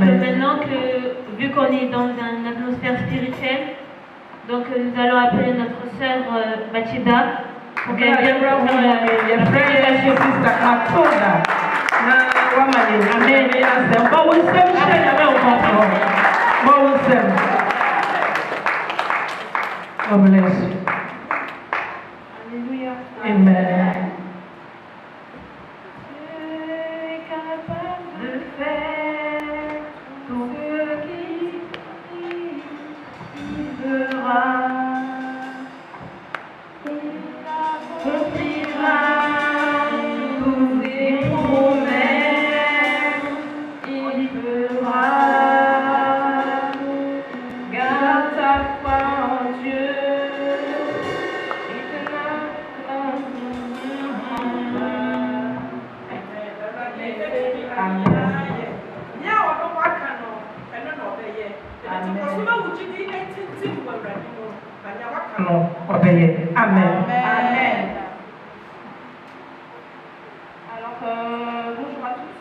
maintenant que, vu qu'on est dans une atmosphère spirituelle, donc nous allons appeler notre sœur Mathilda pour qu'elle vienne pour la prédication. God bless you. Alléluia. Amen. Amen. Amen. Alors, bonjour à tous.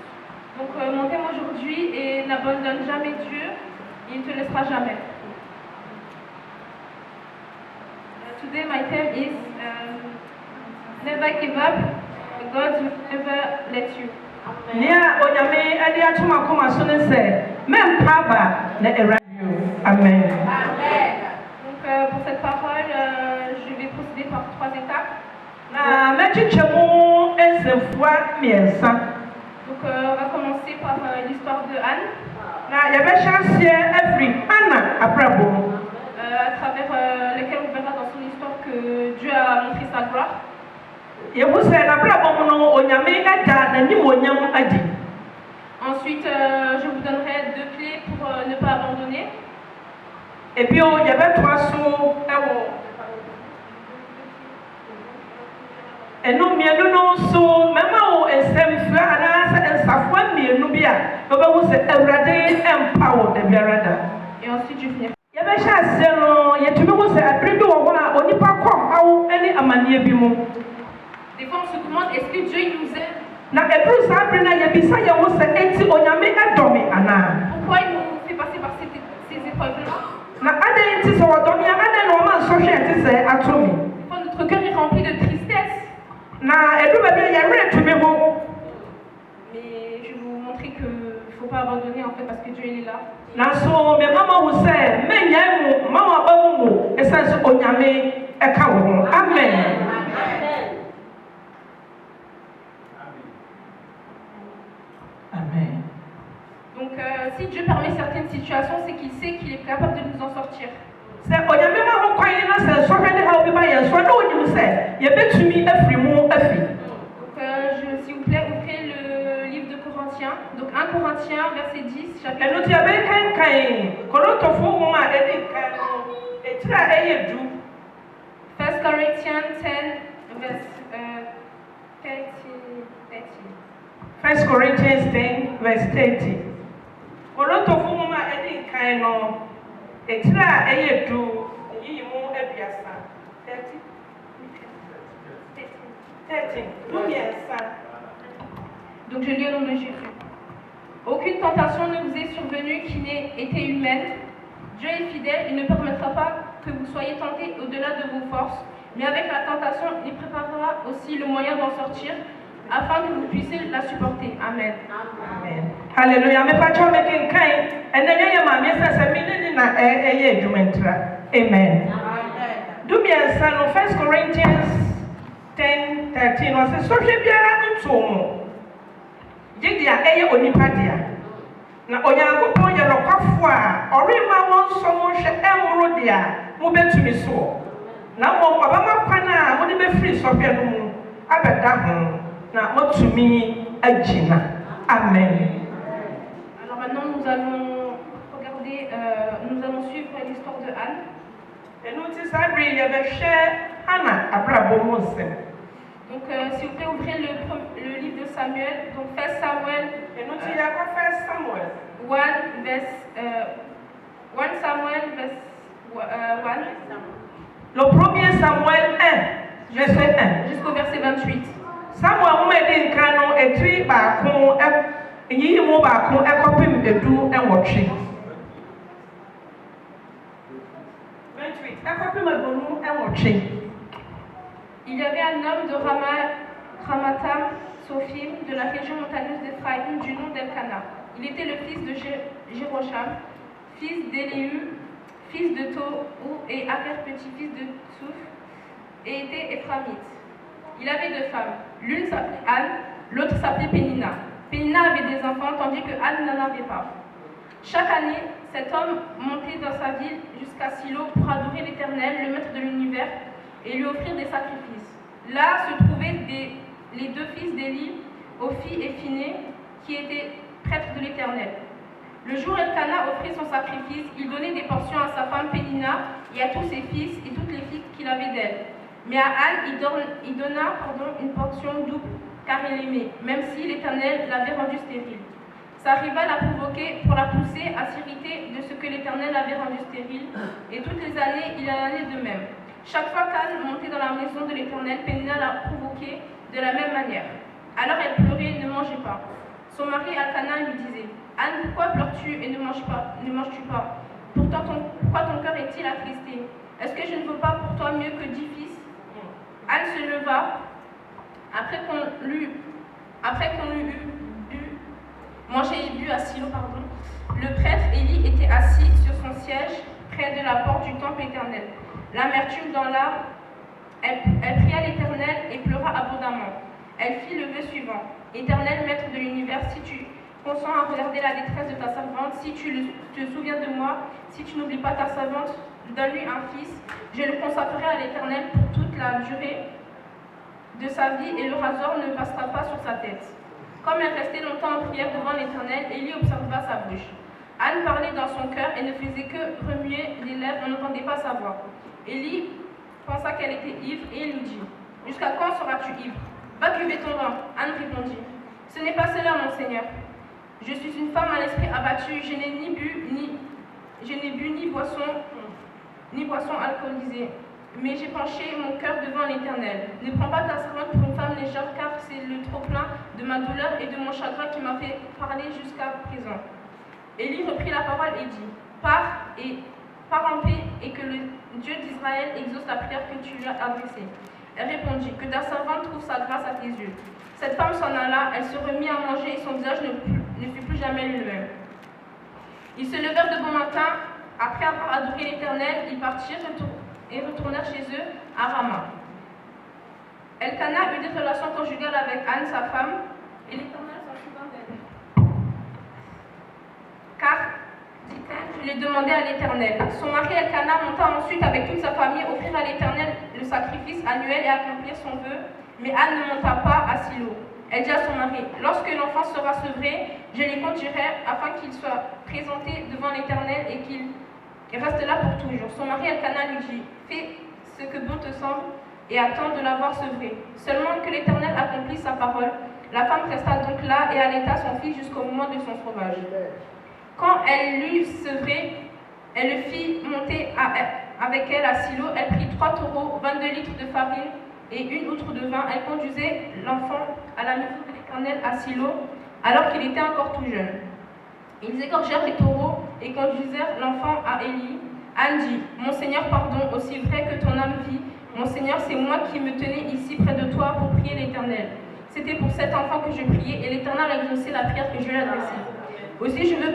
Donc, mon thème aujourd'hui est n'abandonne jamais Dieu, il ne te laissera jamais. Today my theme is never give up, God will never let you. Amen. Donc, pour cette parole, je vais procéder par 3 étapes. Donc, on va commencer par l'histoire de Anne, à travers laquelle on verra dans son histoire que Dieu a montré sa gloire. Ensuite, je vous donnerai 2 clés pour ne pas abandonner. Et puis, il y avait 3 sous. Et nous, nous sommes même au SM, Et ensuite, je finirai. Des fois, on se demande, est-ce que Dieu il nous aide? Pourquoi il nous fait passer par ces épreuves-là? Des fois, notre cœur est rempli de tristesse. Mais je vais vous montrer qu'il ne faut pas abandonner en fait parce que Dieu il est là. Amen. Amen. Donc si Dieu permet certaines situations, c'est qu'il sait qu'il est capable de nous en sortir. Donc s'il vous plaît, ouvrez le livre de Corinthiens. Donc 1 Corinthiens, verset 10, chapitre 1 Corinthians 10, verse 30. 1 Corinthians 10, verse 30. Donc je lis au nom de Jésus. Aucune tentation ne vous est survenue qui n'ait été humaine. Dieu est fidèle, il ne permettra pas que vous soyez tentés au-delà de vos forces, mais avec la tentation, il préparera aussi le moyen d'en sortir, afin que vous puissiez la supporter. Amen. Amen. Alléluia. Mais pas toi, mais quelqu'un, et n'est pas ma ça Amen. Do bien ça, no 1 Corinthians 10, 13, on se soje biara ntomo. Yedia eye onipadia. Na onyankopon ye nokwafo a orema won so mo hwe emro dia mo betumi so. Na mo obama kwana mo de be free sofia no mu abeda ho na motumi agina. Amen. Alors maintenant nous allons regarder nous allons suivre l'histoire de Anne. Et nous disons Anna abrabo Mose. Donc s'il vous plaît ouvrez le livre de Samuel, donc 1 Samuel. Et nous disons 1 Samuel. 1 Samuel verse 1. Le premier Samuel 1, verset 1. Jusqu'au verset 28. Samuel m'a dit kano etri ba kon Yi mo ba ko ekopim edu enwotwe. Il y avait un homme de Ramatam, Sophim, de la région montagneuse d'Ephraïm, du nom d'Elkana. Il était le fils de Jérocham, fils d'Éléu, fils de Tohu et arrière-petit-fils de Tsouf, et était éphraïmite. Il avait 2 femmes. L'une s'appelait Anne, l'autre s'appelait Pénina. Pénina avait des enfants, tandis que Anne n'en avait pas. Chaque année, cet homme montait dans sa ville jusqu'à Silo pour adorer l'Éternel, le maître de l'univers, et lui offrir des sacrifices. Là se trouvaient les 2 fils d'Élie, Ophi et Phiné, qui étaient prêtres de l'Éternel. Le jour où Elkana offrait son sacrifice, il donnait des portions à sa femme Pénina et à tous ses fils et toutes les filles qu'il avait d'elle. Mais à Anne, il donna une portion double, car elle aimait, même si l'Éternel l'avait rendue stérile. Sa rivale l'a provoqué pour la pousser à s'irriter de ce que l'Éternel avait rendu stérile, et toutes les années, il en allait de même. Chaque fois qu'Anne montait dans la maison de l'Éternel, Pénina l'a provoquée de la même manière. Alors elle pleurait et ne mangeait pas. Son mari Elkana lui disait: Anne, pourquoi pleures-tu et ne manges-tu pas? Pourquoi ton cœur est-il attristé? Est-ce que je ne veux pas pour toi mieux que 10 fils? Anne se leva, après qu'on l'eut mangé et bu à Silo, le prêtre Élie était assis sur son siège près de la porte du temple éternel. L'amertume dans l'âme, elle pria l'Éternel et pleura abondamment. Elle fit le vœu suivant: Éternel, maître de l'univers, si tu consens à regarder la détresse de ta servante, si tu te souviens de moi, si tu n'oublies pas ta servante, donne-lui un fils. Je le consacrerai à l'Éternel pour toute la durée de sa vie, et le rasoir ne passera pas sur sa tête. Comme elle restait longtemps en prière devant l'Éternel, Élie observa sa bouche. Anne parlait dans son cœur et ne faisait que remuer les lèvres, on n'entendait pas sa voix. Élie pensa qu'elle était ivre et il lui dit: Jusqu'à quand seras-tu ivre? Va cuver ton vin. Anne répondit: Ce n'est pas cela, mon Seigneur. Je suis une femme à l'esprit abattu, je n'ai bu ni boisson alcoolisée, mais j'ai penché mon cœur devant l'Éternel. Ne prends pas ta servante pour une femme légère, car c'est le trop-plein de ma douleur et de mon chagrin qui m'a fait parler jusqu'à présent. Élie reprit la parole et dit: Pars en paix, et que le Dieu d'Israël exauce la prière que tu lui as adressée. Elle répondit: Que ta servante trouve sa grâce à tes yeux. Cette femme s'en alla, elle se remit à manger et son visage ne fut plus jamais le même. Ils se levèrent de bon matin, après avoir adoré l'Éternel, ils partirent et retournèrent chez eux à Rama. Elkana eut des relations conjugales avec Anne, sa femme, et l'Éternel s'en souvint d'elle. Car, dit-elle, je l'ai demandé à l'Éternel. Son mari Elkana monta ensuite avec toute sa famille offrir à l'Éternel le sacrifice annuel et accomplir son vœu, mais Anne ne monta pas à Silo. Elle dit à son mari: Lorsque l'enfant sera sevré, je les conduirai afin qu'il soit présenté devant l'Éternel et qu'il reste là pour toujours. Son mari Elkana lui dit: Fais ce que bon te semble et attends de l'avoir sevré. Seulement que l'Éternel accomplisse sa parole. La femme resta donc là et allaita son fils jusqu'au moment de son sauvage. Quand elle l'eut sevré, elle le fit monter avec elle à Silo. Elle prit 3 taureaux, 22 litres de farine et une outre de vin. Elle conduisait l'enfant à la maison de l'Éternel à Silo, alors qu'il était encore tout jeune. Ils égorgèrent les taureaux et conduisirent l'enfant à Élie. Anne dit: Mon Seigneur, pardon, aussi vrai que ton âme vit. Mon Seigneur, c'est moi qui me tenais ici près de toi pour prier l'Éternel. C'était pour cet enfant que je priais, et l'Éternel a exaucé la prière que je lui ai adressée. Aussi, je veux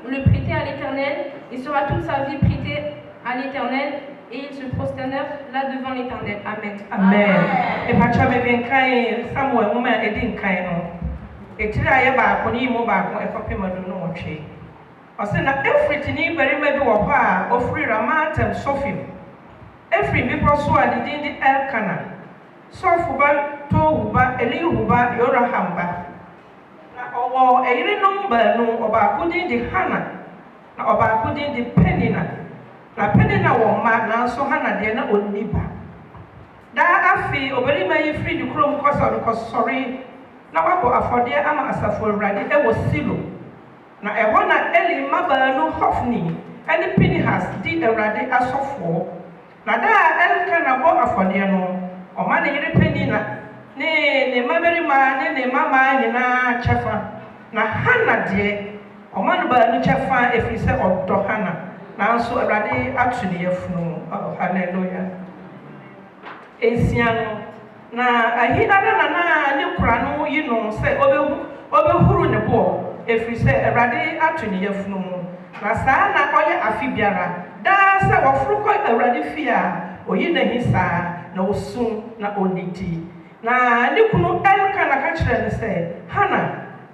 le prêter à l'Éternel. Il sera toute sa vie prêté à l'Éternel. Et ils se prosternèrent là devant l'Éternel. Amen. Amen. Et Pacha me vient quand Samuel moment et din quand et tira ya ba ko ni mo ba ko e ko pema do no otwe. O se na everything ni bari ma bi wo pa ofri Ramatem Sofim. Every me so a din di Elkana. Sofu ba Tohu ba Elihu ba Yoraham ba. Na owo eyire number no oba ko din di Hannah. Na oba ko din di Penina. Na Penina wo ma na so Hannah de na oniba. Da afi obere ma yi free di krom ko sorry. Na wabo afode ama asafo Awurade e wo Silo. Na ehɔ na Eli maba no Hofni ene Pinehas di Awurade asofo. Na da Elkana bo afode no, ɔma ne yere Penina ne mabarima ne mama nyina chefa na Hana de omanu ba no chefa efise oddo Hana nanso Awurade atu ne yafunu hallelujah esiano na ahina na ne kura no yi no se obehuru ne bo efise Awurade atu ne yafunu na saa na oye afibiara da se wofuru ko Awurade fia oyi na hisa na osun na onidi na ne kunu Elkana ka kire ne se Hana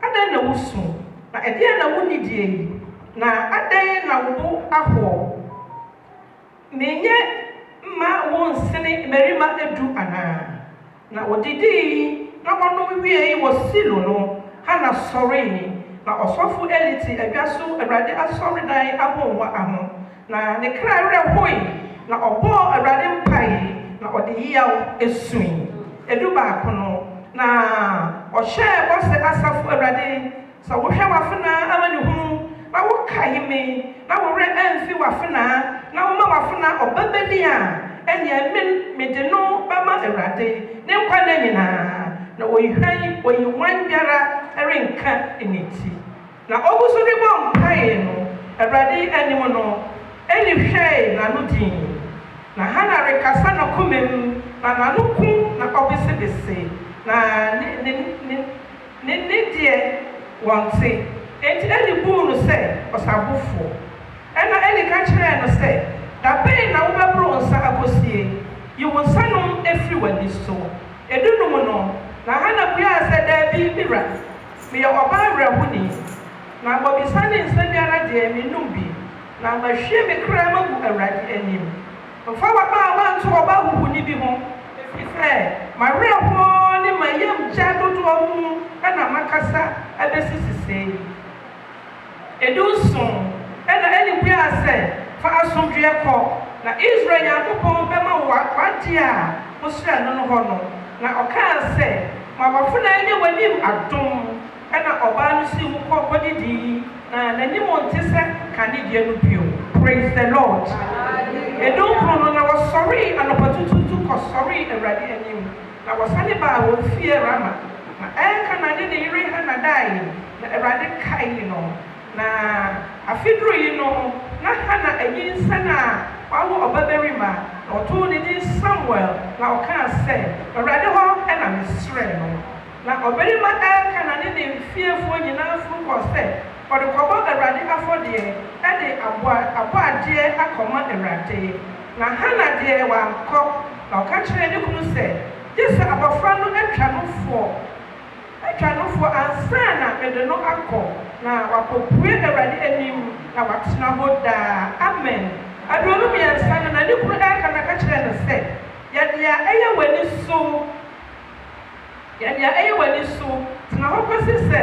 adan na wosun na ede na wonidie na adan na wo aho menye ma won sene merima edu ana na odidi na wono wie wo silo no Hana sori na osofu eliti adwaso Awurade asori dan abonwa aho na ne kra were hoi na obo Awurade mpai na odiyaw esui edu ba kono na ohye bose asafu Awurade sa wo hwe wafena amani hunu na wo kaime na wo re amfi wafena na wo ma wafena obabedi a enya mede no bama Awurade ne nkwa na nyina na oyihwan oyiwan biara erenka eniti na oguso de bom pae no Awurade anim no eni hwe na no din na Hana rekasa na komem na nanuku na obesebese na ne die wonse enti eni bu no se osabufo ena eni ka kire no se da be na wo bebro nsa akosie yiwo nsanom efri wani so edunum no na Hana bua se da bi mira me yo oba wrahuni na bobisane nsa biara de me numbi na mahwe me kra magu Awurade anim mfa waba wanto oba huhuni bi ho efife ma reho ni mayam jadodo mu ana makasa abesisise edusun ena eni bua se fa asomdwe ko na Israel yakopon bema wade a musra no ho no na oka se ma bafuna enye wanim adom ena oba no si wo kodidi na nani montese kanidie no bio praise the Lord edom prono na was sorry anopatutu ko sorry Awurade anim na wasane ba wo fie Rama na Elkana ne yire Hana dai na Awurade kai no na afidro yi no na Hana anyinsa na wawo obaberima na oto ne din Samuel na oka se Awurade ho ena mesre no na oberima Elkana ne fiefo nyina furu ko se ode kobo Awurade afode ede aboade akoma Awurade na Hana de wanko na oka kire ne kunu se yesa abofra no atwa no fo ansana mede no akọ na wakopue Awurade anim na watena hoda amen adonu mi ansana na ne kunu Elkana ka kire ne se yade a eye wani so tena hokosi se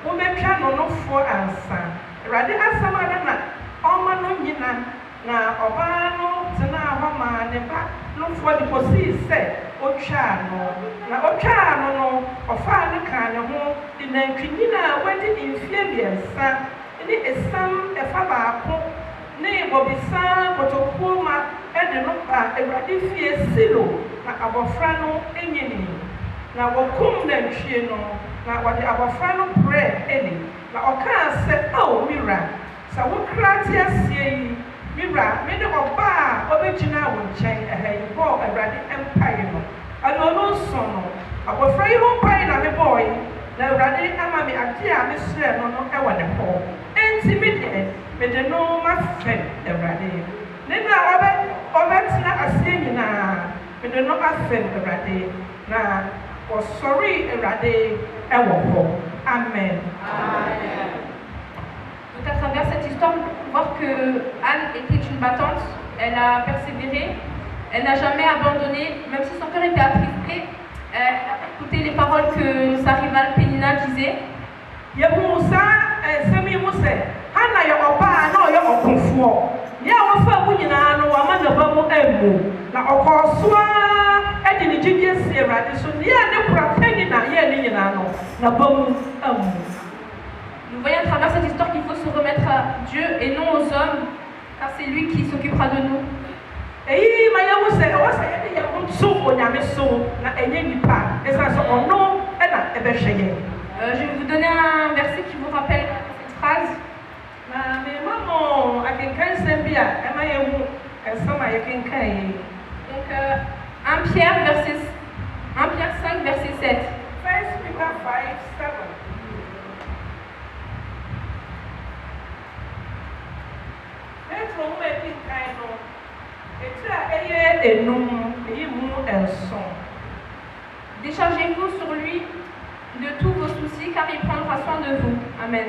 wo metwa no fo ansa Awurade asama na ọma no nyina na ọba no tena ahoma ne ba no fo di kosi se otwa no ofa ne ka ne ho di nantwinina wadi mfie biensa ne esam efa baako ne bobisa kotokuo ma ede no ba Awurade fie silo na abofra no enyini na wokum nantwie no na wadi abofra no pre eli na oka se mira sa wo krati asie yi mira me de oba obegina wo nchen ehe bo Awurade empire no ano no so no abofra yi ho pai na me boy na Awurade ama me ade a me sre no ewo ne ho enti me de no ma fe Awurade ne na obetina asie nyina me de no afe Awurade na o sorry Awurade ewo ho amen. Donc à travers cette histoire, on peut voir que Anne était une battante, elle a persévéré, elle n'a jamais abandonné, même si son cœur était attristé, elle a écouté les paroles que sa rivale Pénina disait. Nous voyons à travers cette histoire qu'il faut se remettre à Dieu et non aux hommes, car c'est lui qui s'occupera de nous. Je vais vous donner un verset qui vous rappelle cette phrase. Donc 1 Pierre 5 verset 7. 1 Peter 5, 7. Déchargez-vous sur lui de tous vos soucis car il prendra soin de vous. Amen.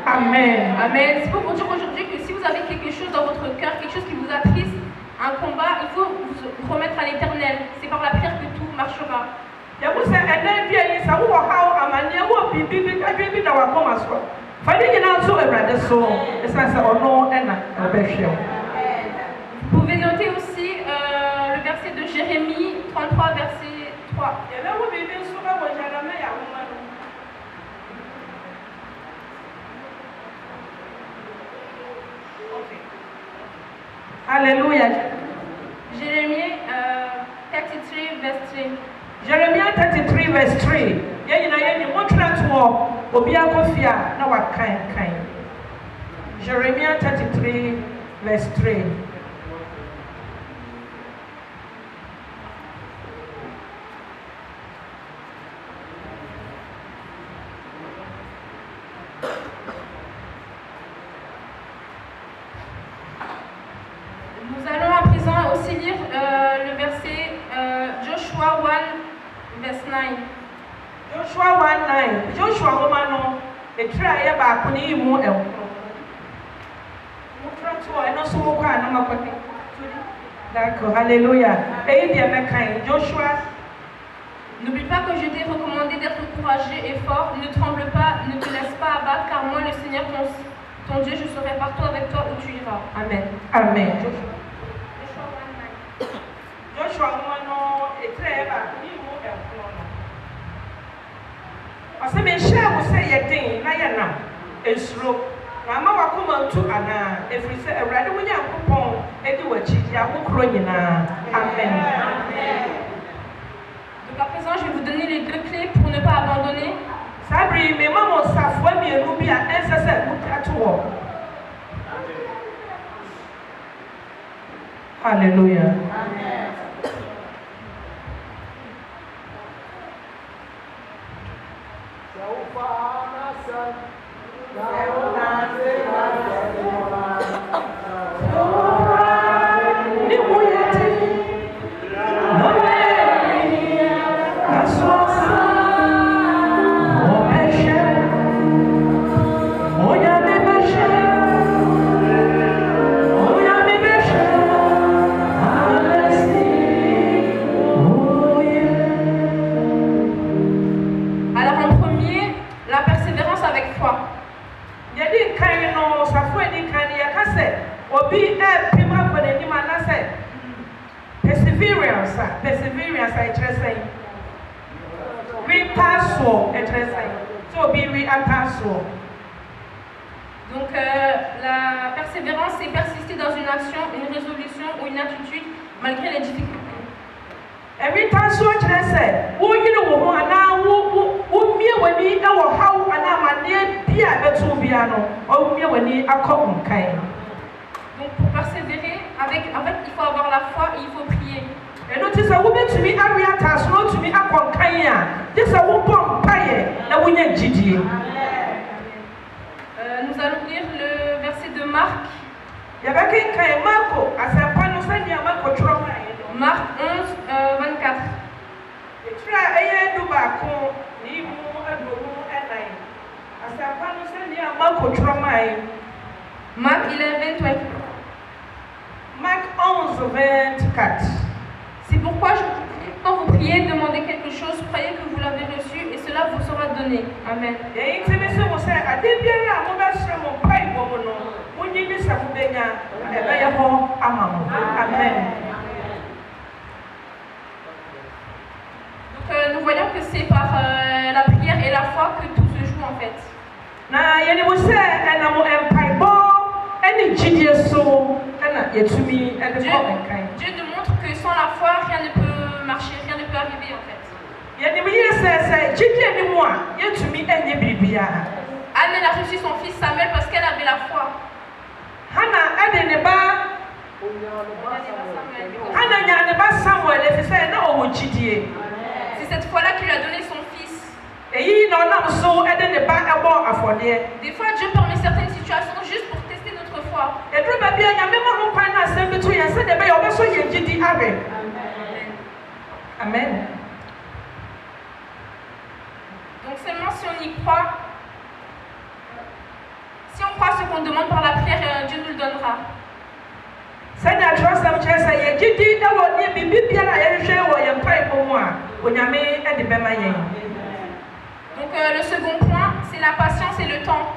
Amen. Amen. C'est pour vous dire aujourd'hui que si vous avez quelque chose dans votre cœur, quelque chose qui vous attriste, un combat, il faut vous remettre à l'éternel. C'est par la prière que tout marchera. Vous pouvez noter aussi le verset de Jérémie 33, verset 3. Alléluia. Jérémie 33, verset 3. Jeremiah 33 verse 3. Jeremiah 33 verse 3. Nous allons à présent aussi lire le verset Joshua 1, verset 9. Joshua 1:9. Joshua Romano, a try about Kunimu and Hallelujah. Joshua. N'oublie pas que je t'ai recommandé d'être courageux et fort. Ne tremble pas, ne te laisse pas abattre, car moi, le Seigneur, ton Dieu, je serai partout avec toi où tu iras. Amen. Amen. Joshua Romano, a try about Kunimu and Ɔsɛ menhyɛ wo sɛ yɛ den na yɛ nam nsuro na ama wakoma ntu anaa ɛfiri sɛ Awurade wo Nyankopɔn adi w'akyi di ahokoro nyinaa. Amen. Donc à présent, je vais vous donner les 2 clés pour ne pas abandonner. Sabri me ma mo safoa mmienu bi a ɛnsɛ sɛ wotato wɔ. Hallelujah. Amen. Perseverance, I trust say. Donc la persévérance, c'est persister dans une action, une résolution ou une attitude malgré les difficultés. Donc pour persévérer, en fait, il faut avoir la foi et il faut prier. Nous allons lire le verset de Marc. Marc 11, 24. Marc 11, 24. Marc 11, 24. C'est pourquoi quand vous priez, demandez quelque chose, croyez que vous l'avez reçu et cela vous sera donné. Amen. Donc nous voyons que c'est par la prière et la foi que tout se joue en fait. Na yeni mo se na mo empaibo eni jidie so na yetumi e de ko enkan. Dieu nous montre que sans la foi rien ne peut marcher, rien ne peut arriver en fait. Yeni mi se jidie ni mo a yetumi enye bibia. Anne elle a reçu son fils Samuel parce qu'elle avait la foi. Hannah ade ne ba Hannah nya ne ba Samuel e fi se na o wo jidie. C'est cette foi-là qui lui a donné son fils. Eyi na onam so ede ne ba ebo afode. Des fois Dieu permet certaines situations juste pour tester notre foi. Edru ba bia nya me ma ho kwan na asem bitu yen se de be yo be so ye jidi abe. Amen. Donc seulement si on y croit, si on croit ce qu'on demande par la prière, Dieu nous le donnera. Donc le second point, c'est la patience et le temps.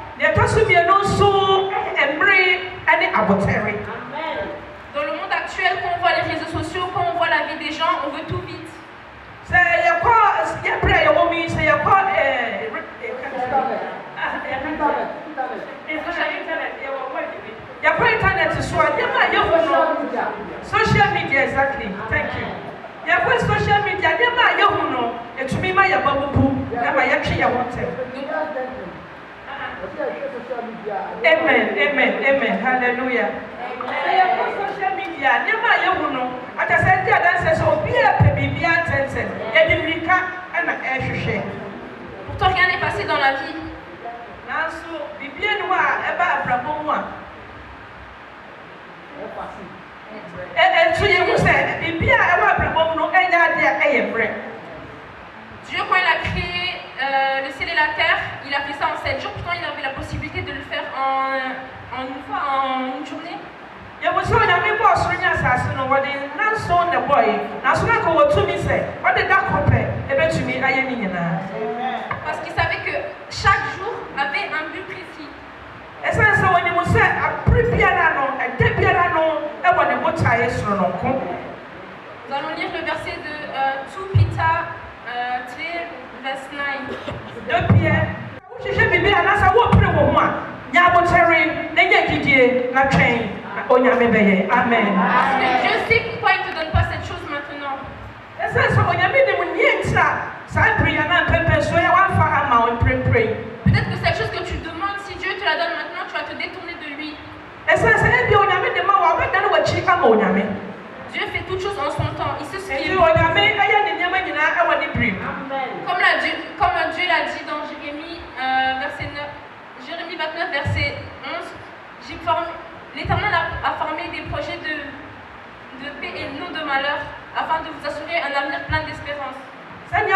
Dans le monde actuel, quand on voit les réseaux sociaux, quand on voit la vie des gens, on veut tout vite. Social media, exactly. Thank you. Social media, Amen, amen, amen. Hallelujah. Social media, pourtant rien n'est passé dans la vie. Dieu, quand il a créé le ciel et la terre, il a fait ça en 7 jours. Pourtant, il avait la possibilité de le faire en une fois, en une journée. Parce qu'il savait que chaque jour avait un but précis. Nous allons lire le verset de 2 Peter 3, verse 9. Amen. Parce que Dieu sait pourquoi il ne te donne pas cette chose maintenant. Peut-être que cette chose que tu demandes, si Dieu te la donne maintenant, tu vas te détourner de lui. Dieu fait toutes choses en son temps. Il sait ce qu'il veut. Comme Dieu l'a dit dans Jérémie 29, verset 11, l'Éternel a formé des projets de paix et non de malheur, afin de vous assurer un avenir plein d'espérance. Amen.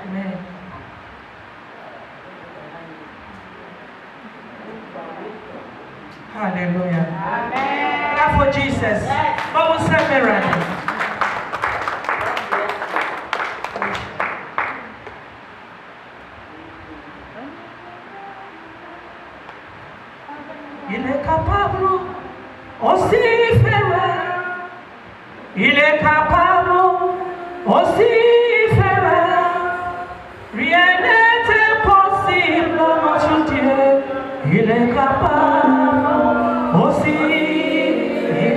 Amen. Hallelujah. Amen. Clap for Jesus. Bible said miracle. Il est capable, aussi fera. Il est capable, aussi fera. Rien n'est impossible, notre Dieu. Il est capable, aussi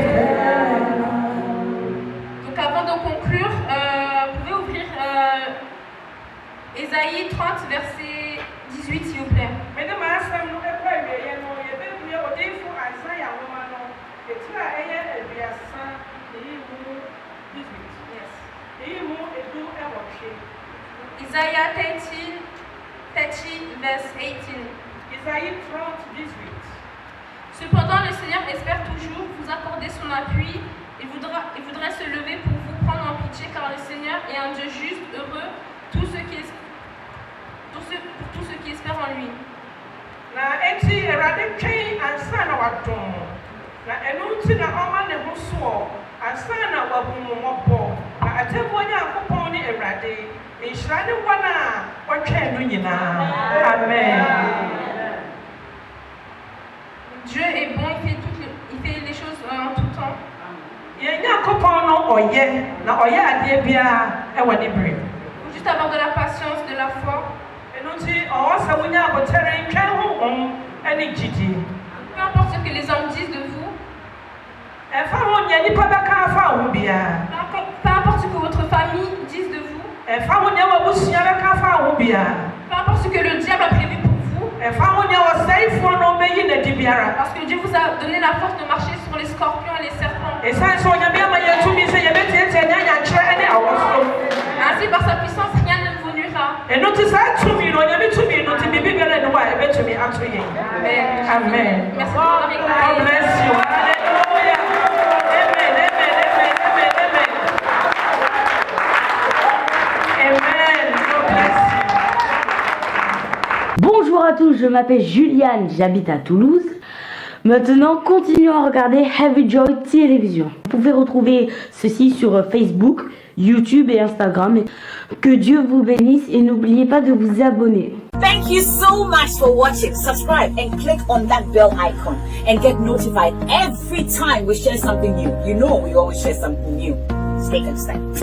fera. Donc avant de conclure, vous pouvez ouvrir Ésaïe 30, verset 18, s'il vous plaît. Isaiah 30, verse 18. Isaïe 30, 18. Cependant, le Seigneur espère toujours vous accorder son appui. Il voudrait se lever pour vous prendre en pitié, car le Seigneur est un Dieu juste, heureux, pour tous ceux qui espèrent en lui. Amen. Dieu est bon, il fait tout ɔyɛ na ɔyɛ adeɛ biara ɛwɔ ne bere. Juste avoir de la patience, de la foi. Ɛno nti ɔwɔ sɛ wonya abotire ntwɛn honhom ɛne gyidie. Peu importe ce que les hommes disent de vous. Ɛfa ho nea nipa bɛka afa ho biara. Peu importe ce que votre famille dise de vous. Ɛfa ho nea wabusua bɛka afa ho biara. Peu importe ce que le diable a prévu pour vous. Ɛfa ho nea wɔsɛefoɔ no ɔbɛyi n'adi biara. Parce que Dieu vous a donné la force de marcher sur les scorpions et les serpents. Ɛsiane sɛ onyame ama yɛtumi sɛ yɛbɛtiatia nyanyankyerɛ ne awɔso. Ainsi, par sa puissance, rien ne vous nuira. Ɛno nti saa tumi no onyame tumi no nti biribi biara ne hɔ a ɛbɛtumi ato yɛn. Amen. Amen. Merci de m'avoir écouté. God bless you. Hallelujah. Amen. Amen. God bless you. Bonjour à tous, je m'appelle Juliane, j'habite à Toulouse. Maintenant, continuons à regarder Heavy Joy Télévision. Vous pouvez retrouver ceci sur Facebook, YouTube et Instagram. Que Dieu vous bénisse et n'oubliez pas de vous abonner. Thank you so much for watching. Subscribe and click on that bell icon and get notified every time we share something new. You know we always share something new. Stay constant.